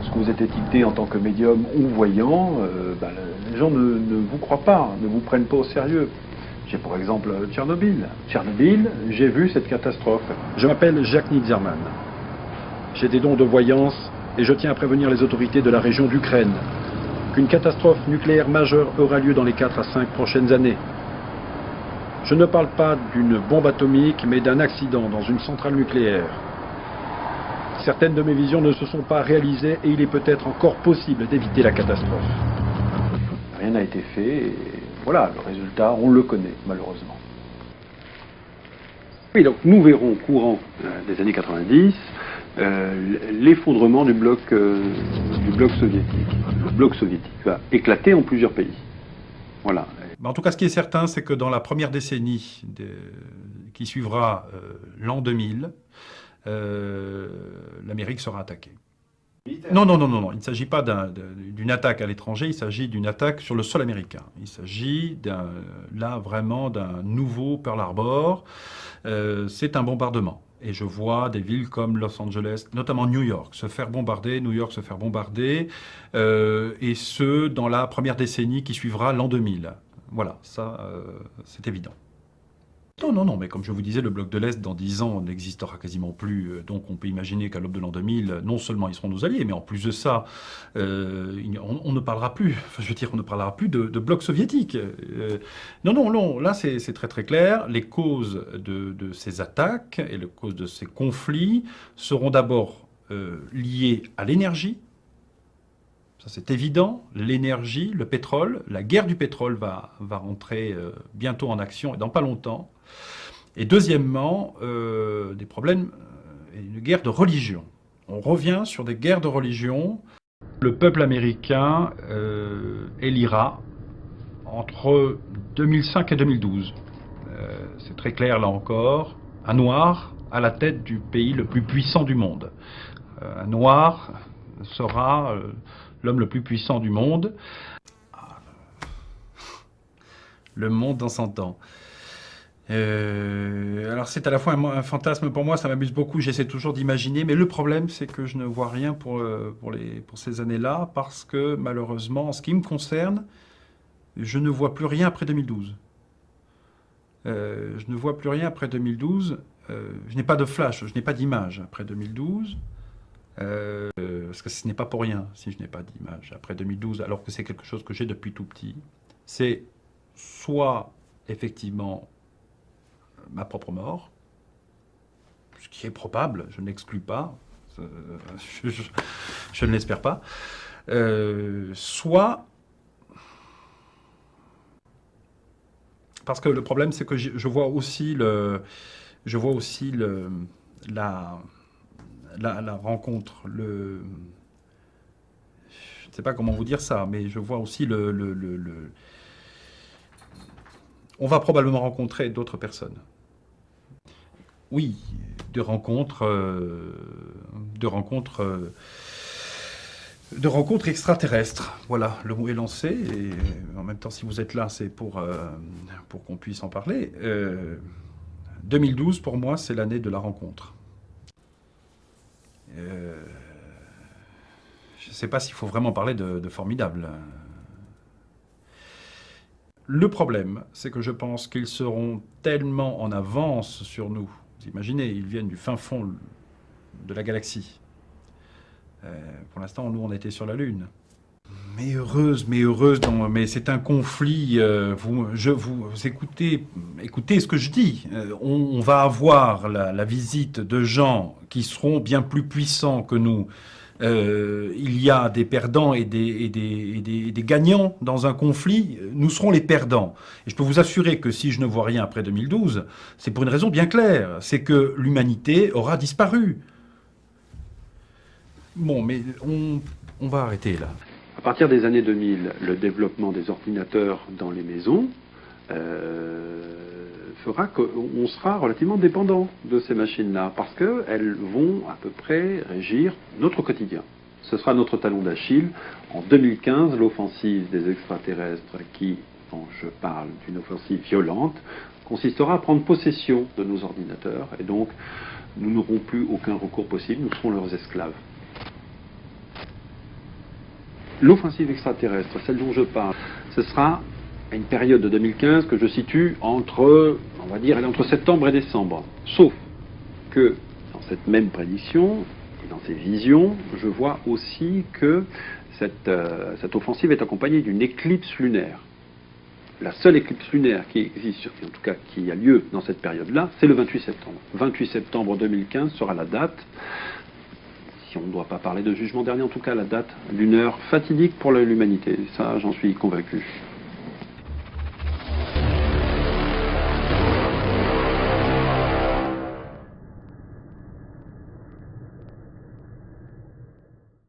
lorsque vous êtes étiqueté en tant que médium ou voyant, les gens ne vous croient pas, ne vous prennent pas au sérieux. J'ai pour exemple Tchernobyl. Tchernobyl, j'ai vu cette catastrophe. Je m'appelle Jacques Niedzerman. J'ai des dons de voyance et je tiens à prévenir les autorités de la région d'Ukraine qu'une catastrophe nucléaire majeure aura lieu dans les 4 à 5 prochaines années. Je ne parle pas d'une bombe atomique, mais d'un accident dans une centrale nucléaire. Certaines de mes visions ne se sont pas réalisées et il est peut-être encore possible d'éviter la catastrophe. Rien n'a été fait et voilà, le résultat, on le connaît malheureusement. Oui, donc nous verrons courant des années 90 l'effondrement du bloc soviétique. Le bloc soviétique va éclater en plusieurs pays. Voilà. En tout cas, ce qui est certain, c'est que dans la première décennie qui suivra l'an 2000, l'Amérique sera attaquée. Non, il ne s'agit pas d'une attaque à l'étranger, il s'agit d'une attaque sur le sol américain. Il s'agit là vraiment d'un nouveau Pearl Harbor. C'est un bombardement. Et je vois des villes comme Los Angeles, notamment New York, se faire bombarder, et ce, dans la première décennie qui suivra l'an 2000. Voilà, ça, c'est évident. Non, mais comme je vous disais, le bloc de l'Est, dans 10 ans, n'existera quasiment plus. Donc on peut imaginer qu'à l'aube de l'an 2000, non seulement ils seront nos alliés, mais en plus de ça, on ne parlera plus, on ne parlera plus de bloc soviétique. Non, là c'est très très clair. Les causes de ces attaques et les causes de ces conflits seront d'abord liées à l'énergie. Ça c'est évident, l'énergie, le pétrole, la guerre du pétrole va rentrer bientôt en action et dans pas longtemps. Et deuxièmement, des problèmes, une guerre de religion. On revient sur des guerres de religion. Le peuple américain élira entre 2005 et 2012. C'est très clair là encore, un noir à la tête du pays le plus puissant du monde. Un noir sera l'homme le plus puissant du monde. Le monde dans 100 ans. Alors c'est à la fois un fantasme pour moi, ça m'amuse beaucoup, j'essaie toujours d'imaginer, mais le problème c'est que je ne vois rien pour ces années-là, parce que malheureusement, en ce qui me concerne, je ne vois plus rien après 2012. Je ne vois plus rien après 2012, je n'ai pas de flash, je n'ai pas d'image après 2012. Parce que ce n'est pas pour rien si je n'ai pas d'image après 2012, alors que c'est quelque chose que j'ai depuis tout petit. C'est soit effectivement ma propre mort, ce qui est probable, je n'exclus pas, je ne l'espère pas, soit... Parce que le problème, c'est que je vois aussi la rencontre, je ne sais pas comment vous dire ça, mais je vois aussi on va probablement rencontrer d'autres personnes. Oui, de rencontres extraterrestres. Voilà, le mot est lancé, et en même temps, si vous êtes là, c'est pour qu'on puisse en parler. 2012, pour moi, c'est l'année de la rencontre. Je ne sais pas s'il faut vraiment parler de formidable. Le problème, c'est que je pense qu'ils seront tellement en avance sur nous. Vous imaginez, ils viennent du fin fond de la galaxie. Pour l'instant, nous, on était sur la Lune. Mais heureuse, mais c'est un conflit. Vous écoutez ce que je dis. On va avoir la visite de gens qui seront bien plus puissants que nous. Il y a des perdants et des gagnants dans un conflit. Nous serons les perdants. Et je peux vous assurer que si je ne vois rien après 2012, c'est pour une raison bien claire. C'est que l'humanité aura disparu. Bon, mais on va arrêter là. À partir des années 2000, le développement des ordinateurs dans les maisons fera qu'on sera relativement dépendant de ces machines-là, parce qu'elles vont à peu près régir notre quotidien. Ce sera notre talon d'Achille. En 2015, l'offensive des extraterrestres, quand je parle d'une offensive violente, consistera à prendre possession de nos ordinateurs, et donc nous n'aurons plus aucun recours possible, nous serons leurs esclaves. L'offensive extraterrestre, celle dont je parle, ce sera à une période de 2015 que je situe entre, on va dire, entre septembre et décembre. Sauf que dans cette même prédiction et dans ces visions, je vois aussi que cette offensive est accompagnée d'une éclipse lunaire. La seule éclipse lunaire qui existe, en tout cas qui a lieu dans cette période-là, c'est le 28 septembre. 28 septembre 2015 sera la date, si on ne doit pas parler de jugement dernier, en tout cas la date d'une heure fatidique pour l'humanité. Ça, j'en suis convaincu.